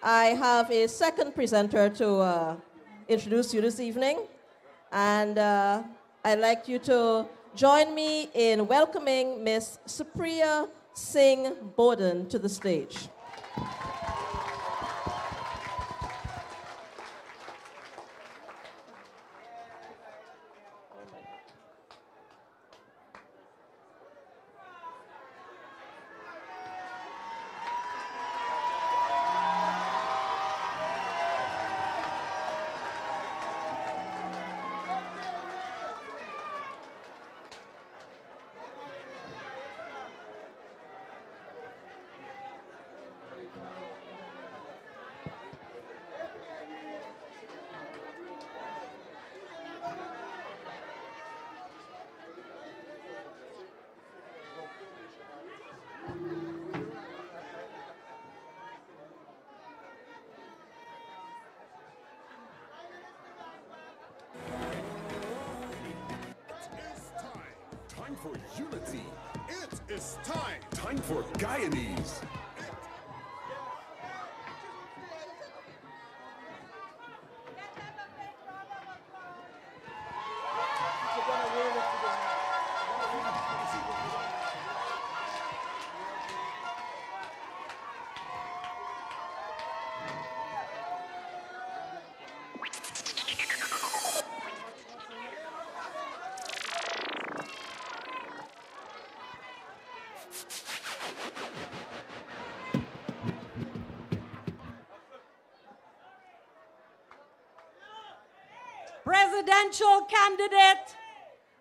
I have a second presenter to introduce you this evening, and I'd like you to join me in welcoming Miss Supriya Singh-Bodden to the stage. Time for unity. It is time. Time for Guyanese. Presidential candidate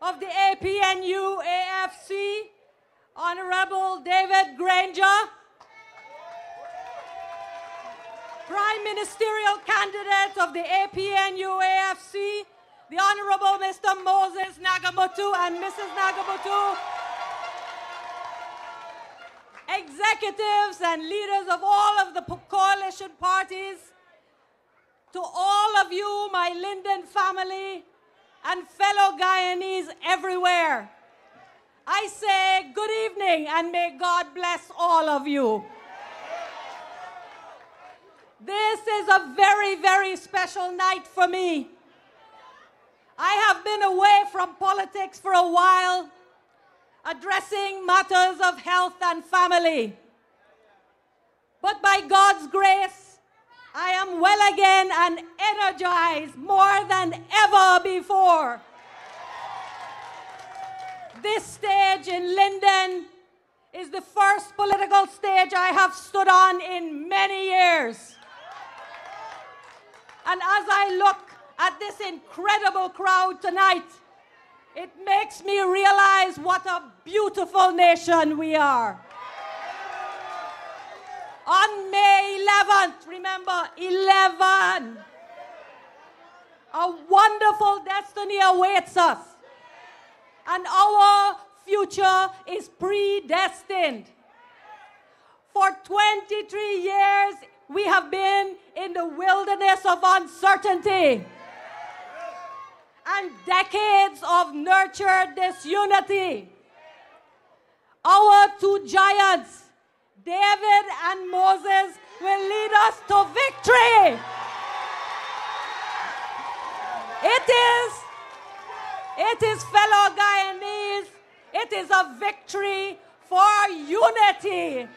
of the APNU AFC, Honorable David Granger. Prime Ministerial candidate of the APNU AFC, the Honorable Mr. Moses Nagamutu and Mrs. Nagamutu. Executives and leaders of all of the coalition parties. To all of you, my Linden family and fellow Guyanese everywhere, I say good evening and may God bless all of you. This is a very, very special night for me. I have been away from politics for a while, addressing matters of health and family. But by God's grace, I am well again and energized more than ever before. This stage in Linden is the first political stage I have stood on in many years. And as I look at this incredible crowd tonight, it makes me realize what a beautiful nation we are. On May 11th, remember, 11, a wonderful destiny awaits us, and our future is predestined. For 23 years, we have been in the wilderness of uncertainty, and decades of nurtured disunity. Our two giants, David and Moses, will lead us to victory. It is, fellow Guyanese, it is a victory for unity.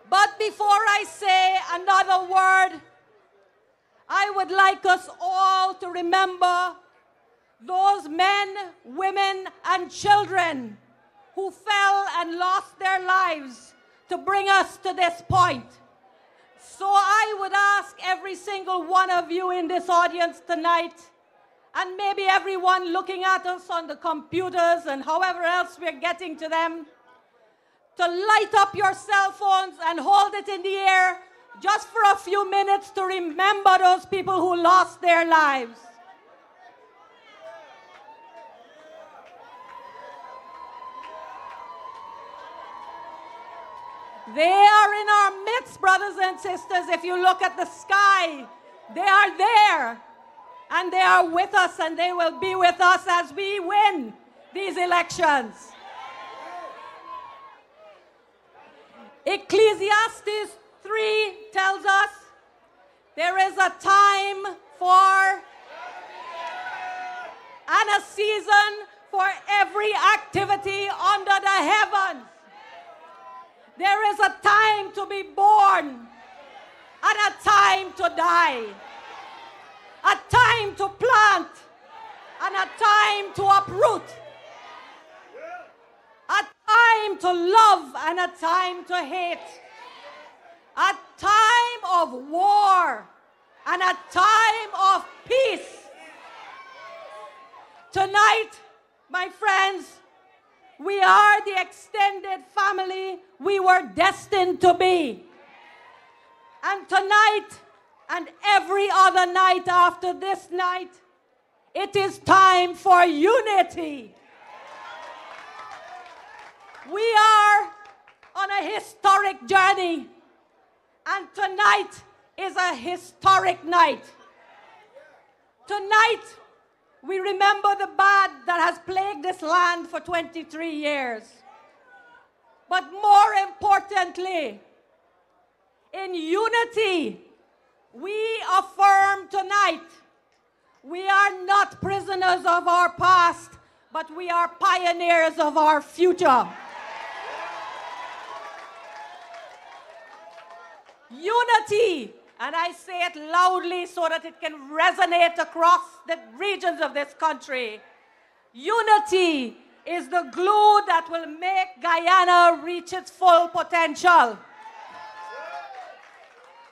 But before I say another word, I would like us all to remember those men, women, and children who fell and lost their lives to bring us to this point. So I would ask every single one of you in this audience tonight, and maybe everyone looking at us on the computers and however else we're getting to them, to light up your cell phones and hold it in the air just for a few minutes to remember those people who lost their lives. They are in our midst, brothers and sisters. If you look at the sky, they are there. And they are with us, and they will be with us as we win these elections. Ecclesiastes 3 There is a time for and a season for every activity under the heavens. There is a time to be born and a time to die. A time to plant and a time to uproot. A time to love and a time to hate. A time of war and a time of peace. Tonight, my friends, we are the extended family we were destined to be. And tonight, and every other night after this night, it is time for unity. We are on a historic journey, and tonight is a historic night. Tonight, we remember the bad that has plagued this land for 23 years. But more importantly, in unity, we affirm tonight, we are not prisoners of our past, but we are pioneers of our future. Unity, and I say it loudly so that it can resonate across the regions of this country. Unity is the glue that will make Guyana reach its full potential.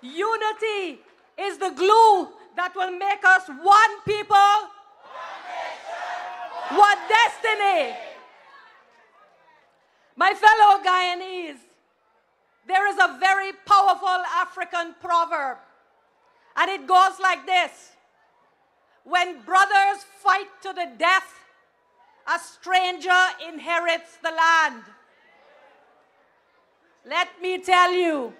Unity is the glue that will make us one people, one nation, one destiny. My fellow Guyanese, there is a very powerful African proverb, and it goes like this: when brothers fight to the death, a stranger inherits the land. Let me tell you,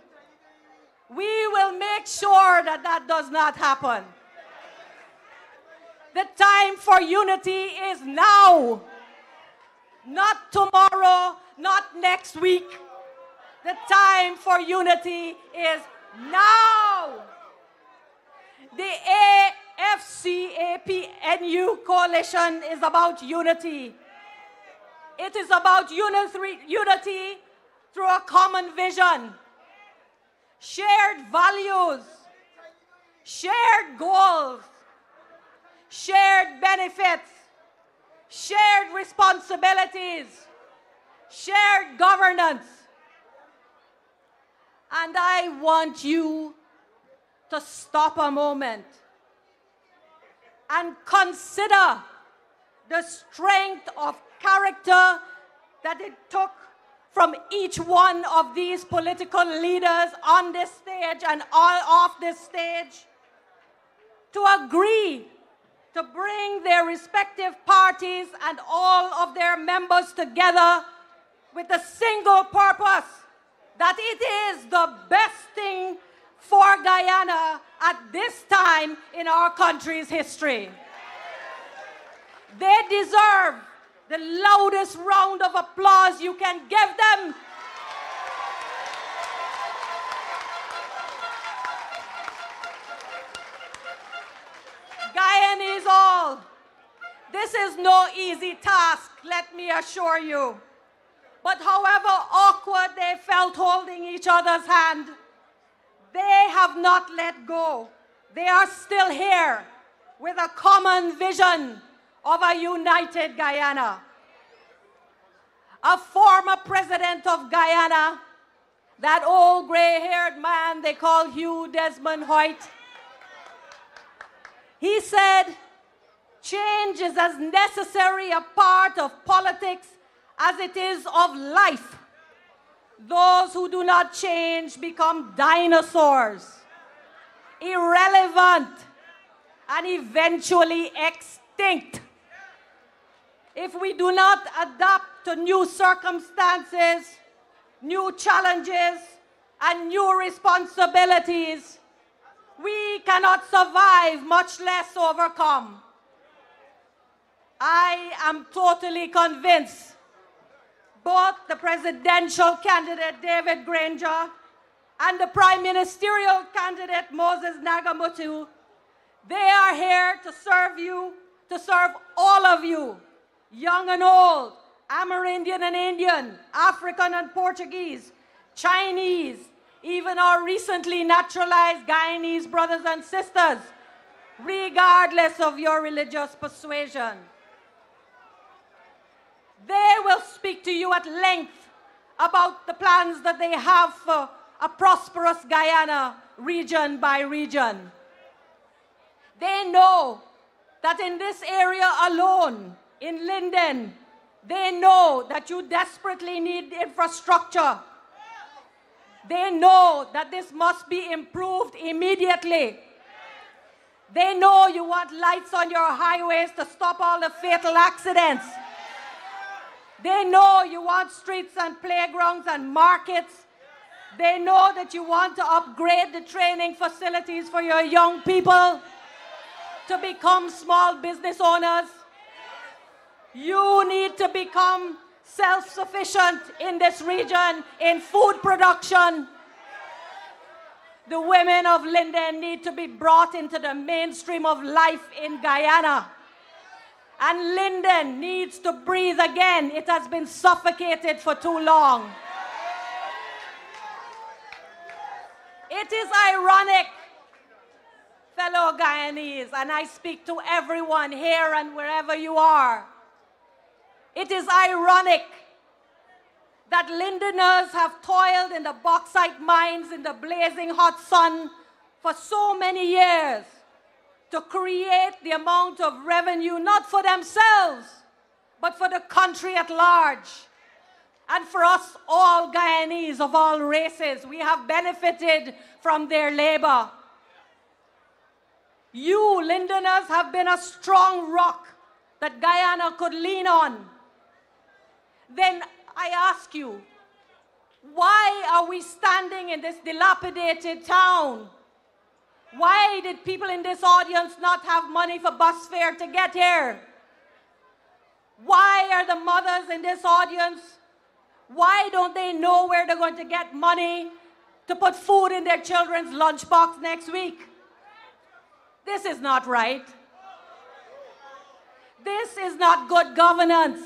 we will make sure that that does not happen. The time for unity is now, not tomorrow, not next week. The time for unity is now. The AFCAPNU coalition is about unity. It is about unity through a common vision, shared values, shared goals, shared benefits, shared responsibilities, shared governance. And I want you to stop a moment and consider the strength of character that it took from each one of these political leaders on this stage and all off this stage to agree to bring their respective parties and all of their members together with a single purpose, that it is the best thing for Guyana at this time in our country's history. They deserve the loudest round of applause you can give them. Guyanese all, this is no easy task, let me assure you. But however awkward they felt holding each other's hand, they have not let go. They are still here with a common vision of a united Guyana. A former president of Guyana, that old gray-haired man they call Hugh Desmond Hoyt, he said, change is as necessary a part of politics as it is of life. Those who do not change become dinosaurs, irrelevant, and eventually extinct. If we do not adapt to new circumstances, new challenges, and new responsibilities, we cannot survive, much less overcome. I am totally convinced both the presidential candidate David Granger and the Prime Ministerial candidate Moses Nagamutu, they are here to serve you, to serve all of you, young and old, Amerindian and Indian, African and Portuguese, Chinese, even our recently naturalized Guyanese brothers and sisters, regardless of your religious persuasion. They will speak to you at length about the plans that they have for a prosperous Guyana, region by region. They know that in this area alone, in Linden, they know that you desperately need infrastructure. They know that this must be improved immediately. They know you want lights on your highways to stop all the fatal accidents. They know you want streets and playgrounds and markets. They know that you want to upgrade the training facilities for your young people to become small business owners. You need to become self-sufficient in this region in food production. The women of Linden need to be brought into the mainstream of life in Guyana. And Linden needs to breathe again. It has been suffocated for too long. It is ironic, fellow Guyanese, and I speak to everyone here and wherever you are. It is ironic that Lindeners have toiled in the bauxite mines in the blazing hot sun for so many years to create the amount of revenue, not for themselves, but for the country at large. And for us all Guyanese of all races, we have benefited from their labor. You, Lindeners, have been a strong rock that Guyana could lean on. Then I ask you, why are we standing in this dilapidated town? Why did people in this audience not have money for bus fare to get here? Why are the mothers in this audience, why don't they know where they're going to get money to put food in their children's lunchbox next week? This is not right. This is not good governance.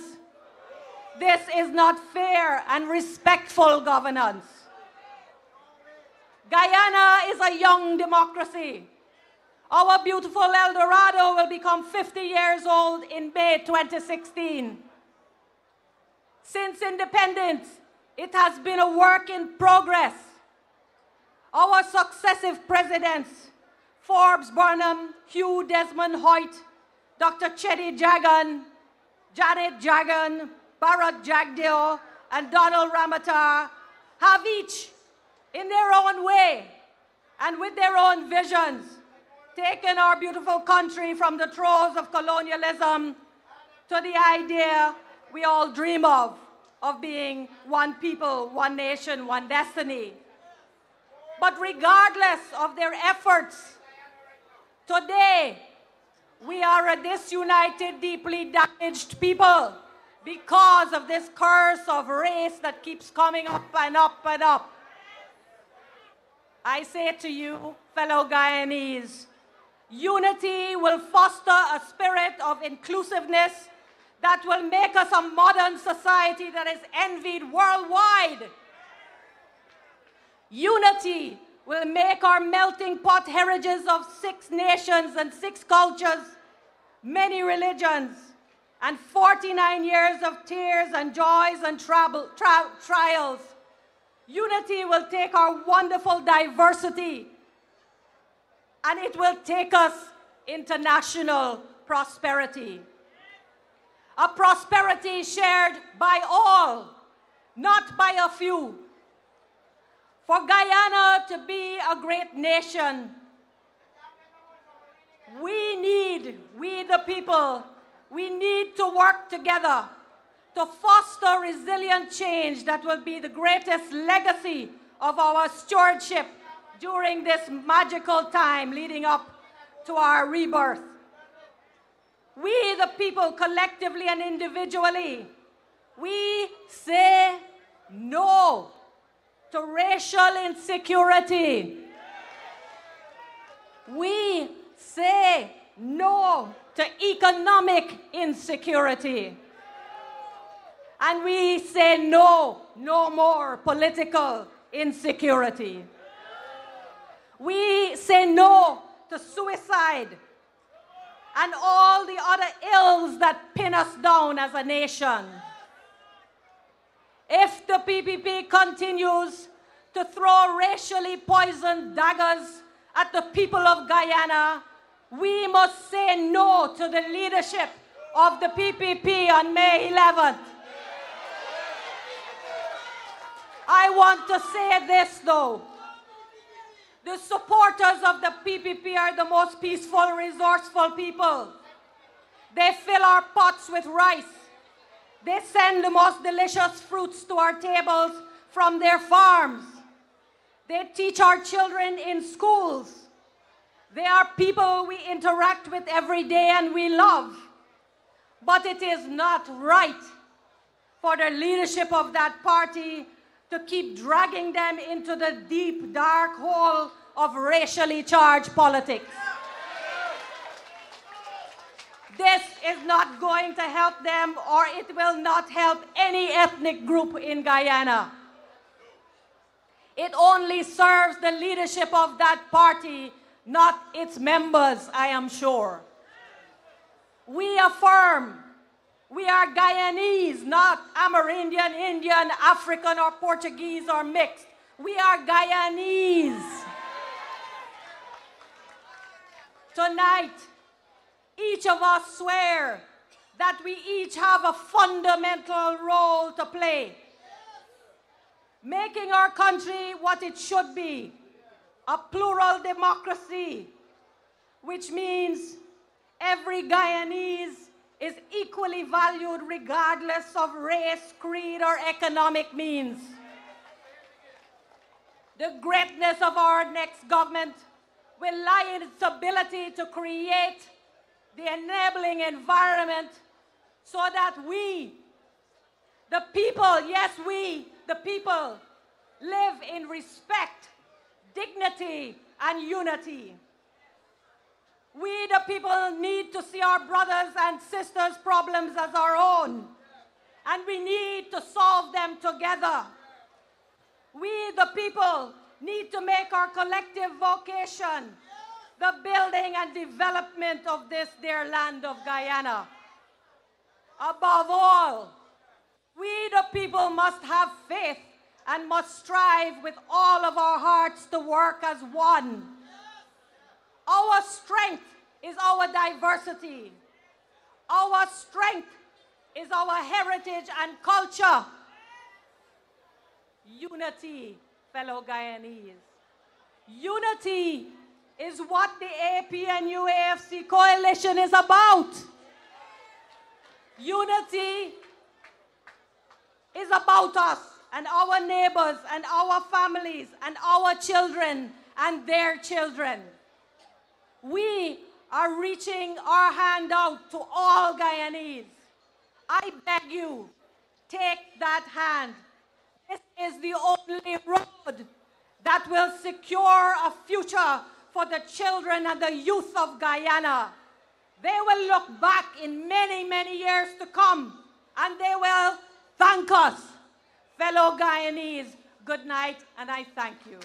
This is not fair and respectful governance. Guyana is a young democracy. Our beautiful El Dorado will become 50 years old in May 2016. Since independence, it has been a work in progress. Our successive presidents, Forbes Burnham, Hugh Desmond Hoyt, Dr. Chetty Jagan, Janet Jagan, Bharat Jagdeo, and Donald Ramatar, have each, in their own way and with their own visions, taken our beautiful country from the throes of colonialism to the idea we all dream of being one people, one nation, one destiny. But regardless of their efforts, today we are a disunited, deeply damaged people because of this curse of race that keeps coming up and up and up. I say to you, fellow Guyanese, unity will foster a spirit of inclusiveness that will make us a modern society that is envied worldwide. Unity will make our melting pot heritages of 6 nations and 6 cultures, many religions, and 49 years of tears and joys and trials. Unity will take our wonderful diversity and it will take us into national prosperity. A prosperity shared by all, not by a few. For Guyana to be a great nation, we the people, we need to work together to foster resilient change that will be the greatest legacy of our stewardship during this magical time leading up to our rebirth. We, the people, collectively and individually, we say no to racial insecurity. We say no to economic insecurity. And we say no more political insecurity. We say no to suicide and all the other ills that pin us down as a nation. If the PPP continues to throw racially poisoned daggers at the people of Guyana, we must say no to the leadership of the PPP on May 11th. I want to say this though. The supporters of the PPP are the most peaceful, resourceful people. They fill our pots with rice. They send the most delicious fruits to our tables from their farms. They teach our children in schools. They are people we interact with every day and we love. But it is not right for the leadership of that party to keep dragging them into the deep, dark hole of racially charged politics. This is not going to help them, or it will not help any ethnic group in Guyana. It only serves the leadership of that party, not its members, I am sure. We affirm we are Guyanese, not Amerindian, Indian, African, or Portuguese, or mixed. We are Guyanese. Tonight, each of us swear that we each have a fundamental role to play, making our country what it should be, a plural democracy, which means every Guyanese is equally valued regardless of race, creed, or economic means. The greatness of our next government will lie in its ability to create the enabling environment so that we, the people, yes, we, the people, live in respect, dignity, and unity. We, the people, need to see our brothers and sisters' problems as our own, and we need to solve them together. We, the people, need to make our collective vocation the building and development of this dear land of Guyana. Above all, we, the people, must have faith and must strive with all of our hearts to work as one. Our strength is our diversity. Our strength is our heritage and culture. Unity, fellow Guyanese. Unity is what the APNU-AFC coalition is about. Unity is about us and our neighbors and our families and our children and their children. We are reaching our hand out to all Guyanese. I beg you, take that hand. This is the only road that will secure a future for the children and the youth of Guyana. They will look back in many, many years to come, and they will thank us. Fellow Guyanese, good night, and I thank you.